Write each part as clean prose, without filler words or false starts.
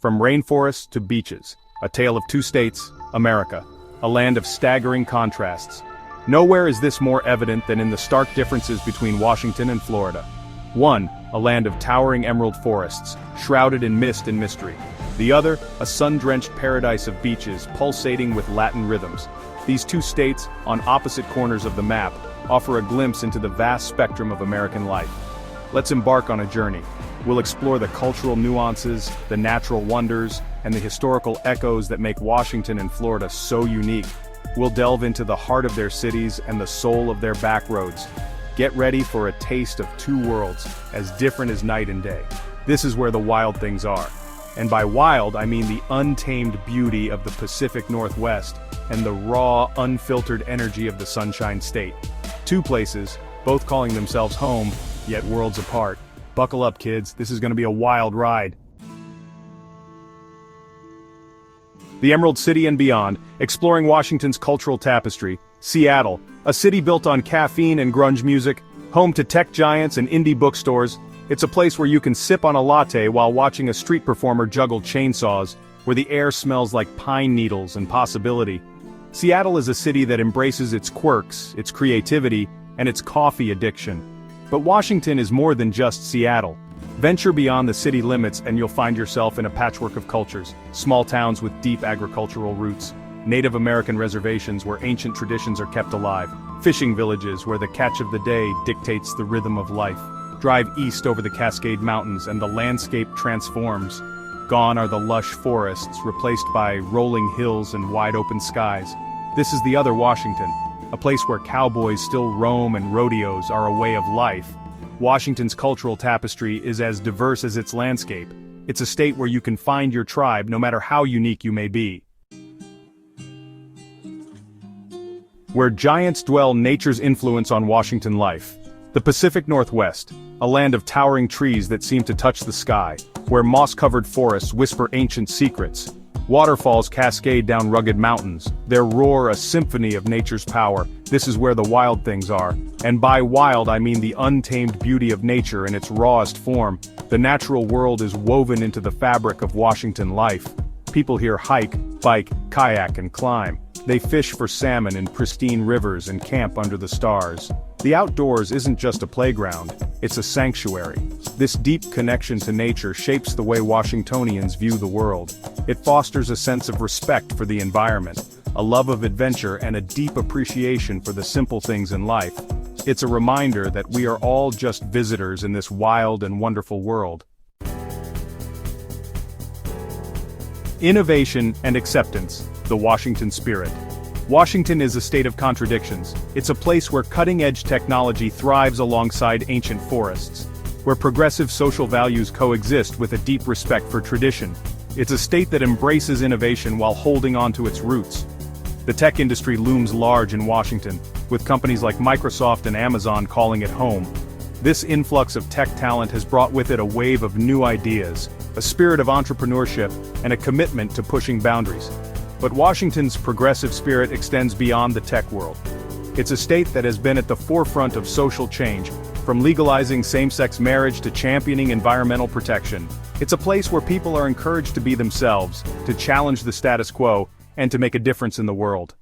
From rainforests to beaches, a tale of two states, America, a land of staggering contrasts. Nowhere is this more evident than in the stark differences between Washington and Florida. One, a land of towering emerald forests, shrouded in mist and mystery. The other, a sun-drenched paradise of beaches pulsating with Latin rhythms. These two states, on opposite corners of the map, offer a glimpse into the vast spectrum of American life. Let's embark on a journey. We'll explore the cultural nuances, the natural wonders, and the historical echoes that make Washington and Florida so unique. We'll delve into the heart of their cities and the soul of their backroads. Get ready for a taste of two worlds, as different as night and day. This is where the wild things are. And by wild, I mean the untamed beauty of the Pacific Northwest and the raw, unfiltered energy of the Sunshine State. Two places, both calling themselves home, yet worlds apart. Buckle up, kids, this is going to be a wild ride. The Emerald City and beyond, exploring Washington's cultural tapestry. Seattle, a city built on caffeine and grunge music, home to tech giants and indie bookstores. It's a place where you can sip on a latte while watching a street performer juggle chainsaws, where the air smells like pine needles and possibility. Seattle is a city that embraces its quirks, its creativity, and its coffee addiction. But Washington is more than just Seattle. Venture beyond the city limits and you'll find yourself in a patchwork of cultures, small towns with deep agricultural roots, Native American reservations where ancient traditions are kept alive, fishing villages where the catch of the day dictates the rhythm of life. Drive east over the Cascade Mountains and the landscape transforms. Gone are the lush forests, replaced by rolling hills and wide-open skies. This is the other Washington, a place where cowboys still roam and rodeos are a way of life. Washington's cultural tapestry is as diverse as its landscape. It's a state where you can find your tribe no matter how unique you may be. Where giants dwell, nature's influence on Washington life. The Pacific Northwest, a land of towering trees that seem to touch the sky, where moss-covered forests whisper ancient secrets. Waterfalls cascade down rugged mountains, their roar a symphony of nature's power. This is where the wild things are. And by wild I mean the untamed beauty of nature in its rawest form. The natural world is woven into the fabric of Washington life. People here hike, bike, kayak and climb. They fish for salmon in pristine rivers and camp under the stars. The outdoors isn't just a playground, it's a sanctuary. This deep connection to nature shapes the way Washingtonians view the world. It fosters a sense of respect for the environment, a love of adventure and a deep appreciation for the simple things in life. It's a reminder that we are all just visitors in this wild and wonderful world. Innovation and acceptance, the Washington spirit. Washington is a state of contradictions. It's a place where cutting-edge technology thrives alongside ancient forests, where progressive social values coexist with a deep respect for tradition. It's a state that embraces innovation while holding on to its roots. The tech industry looms large in Washington, with companies like Microsoft and Amazon calling it home. This influx of tech talent has brought with it a wave of new ideas, a spirit of entrepreneurship, and a commitment to pushing boundaries. But Washington's progressive spirit extends beyond the tech world. It's a state that has been at the forefront of social change, from legalizing same-sex marriage to championing environmental protection. It's a place where people are encouraged to be themselves, to challenge the status quo, and to make a difference in the world.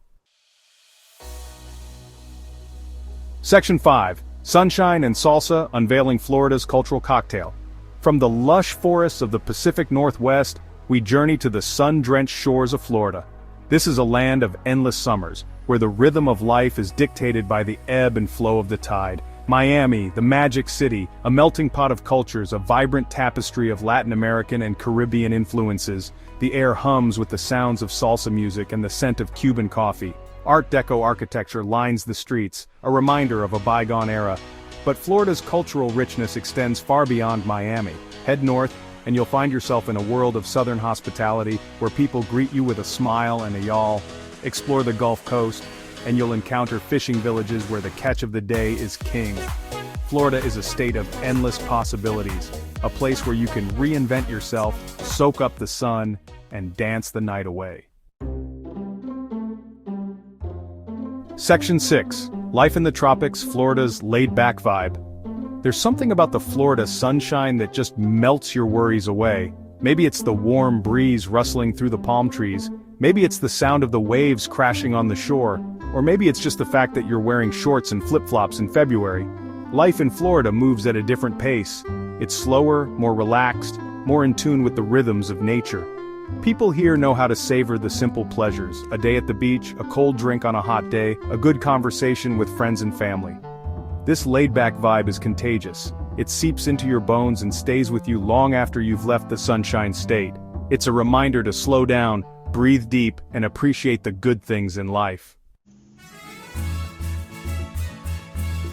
Section 5. Sunshine and Salsa, unveiling Florida's cultural cocktail. From the lush forests of the Pacific Northwest, we journey to the sun-drenched shores of Florida. This is a land of endless summers, where the rhythm of life is dictated by the ebb and flow of the tide. Miami, the magic city, a melting pot of cultures, a vibrant tapestry of Latin American and Caribbean influences. The air hums with the sounds of salsa music and the scent of Cuban coffee. Art Deco architecture lines the streets, a reminder of a bygone era. But Florida's cultural richness extends far beyond Miami. Head north, and you'll find yourself in a world of southern hospitality, where people greet you with a smile and a yawl. Explore the Gulf Coast, and you'll encounter fishing villages where the catch of the day is king. Florida is a state of endless possibilities, a place where you can reinvent yourself, soak up the sun, and dance the night away. Section 6. Life in the Tropics, Florida's laid-back vibe. There's something about the Florida sunshine that just melts your worries away. Maybe it's the warm breeze rustling through the palm trees, maybe it's the sound of the waves crashing on the shore, or maybe it's just the fact that you're wearing shorts and flip-flops in February. Life in Florida moves at a different pace. It's slower, more relaxed, more in tune with the rhythms of nature. People here know how to savor the simple pleasures: a day at the beach, a cold drink on a hot day, a good conversation with friends and family. This laid-back vibe is contagious. It seeps into your bones and stays with you long after you've left the Sunshine State. It's a reminder to slow down, breathe deep, and appreciate the good things in life.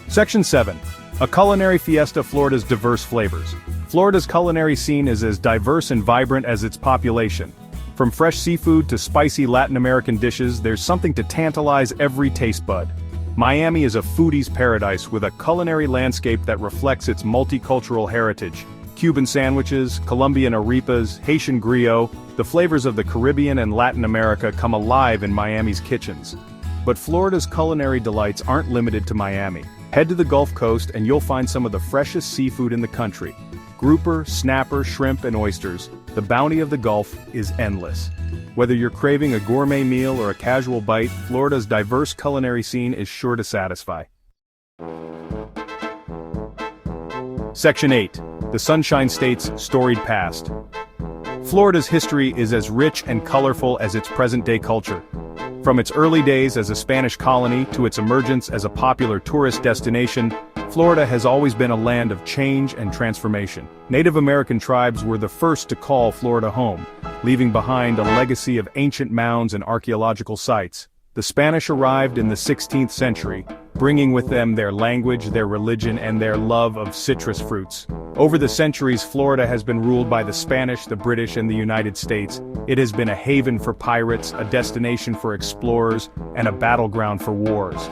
Section 7. A culinary fiesta: Florida's diverse flavors. Florida's culinary scene is as diverse and vibrant as its population. From fresh seafood to spicy Latin American dishes, there's something to tantalize every taste bud. Miami is a foodie's paradise with a culinary landscape that reflects its multicultural heritage. Cuban sandwiches, Colombian arepas, Haitian griot, the flavors of the Caribbean and Latin America come alive in Miami's kitchens. But Florida's culinary delights aren't limited to Miami. Head to the Gulf Coast and you'll find some of the freshest seafood in the country. Grouper, snapper, shrimp, and oysters, the bounty of the Gulf is endless. Whether you're craving a gourmet meal or a casual bite, Florida's diverse culinary scene is sure to satisfy. Section 8. The Sunshine State's storied past. Florida's history is as rich and colorful as its present-day culture. From its early days as a Spanish colony to its emergence as a popular tourist destination, Florida has always been a land of change and transformation. Native American tribes were the first to call Florida home, leaving behind a legacy of ancient mounds and archaeological sites. The Spanish arrived in the 16th century, bringing with them their language, their religion, and their love of citrus fruits. Over the centuries, Florida has been ruled by the Spanish, the British, and the United States. It has been a haven for pirates, a destination for explorers, and a battleground for wars.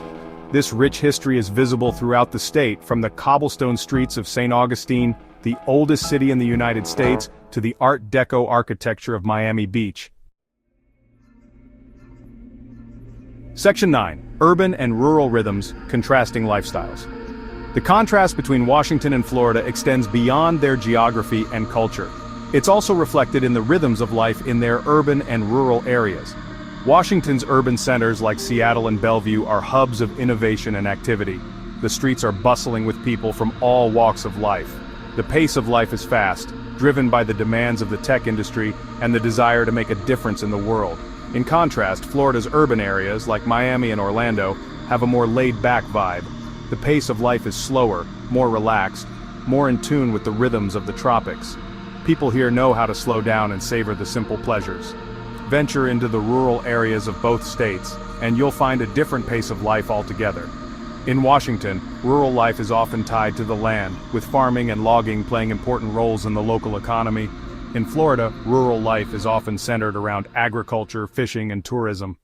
This rich history is visible throughout the state, from the cobblestone streets of St. Augustine, the oldest city in the United States, to the Art Deco architecture of Miami Beach. Section 9. Urban and rural rhythms, contrasting lifestyles. The contrast between Washington and Florida extends beyond their geography and culture. It's also reflected in the rhythms of life in their urban and rural areas. Washington's urban centers like Seattle and Bellevue are hubs of innovation and activity. The streets are bustling with people from all walks of life. The pace of life is fast, driven by the demands of the tech industry and the desire to make a difference in the world. In contrast, Florida's urban areas, like Miami and Orlando, have a more laid-back vibe. The pace of life is slower, more relaxed, more in tune with the rhythms of the tropics. People here know how to slow down and savor the simple pleasures. Venture into the rural areas of both states, and you'll find a different pace of life altogether. In Washington, rural life is often tied to the land, with farming and logging playing important roles in the local economy. In Florida, rural life is often centered around agriculture, fishing, and tourism.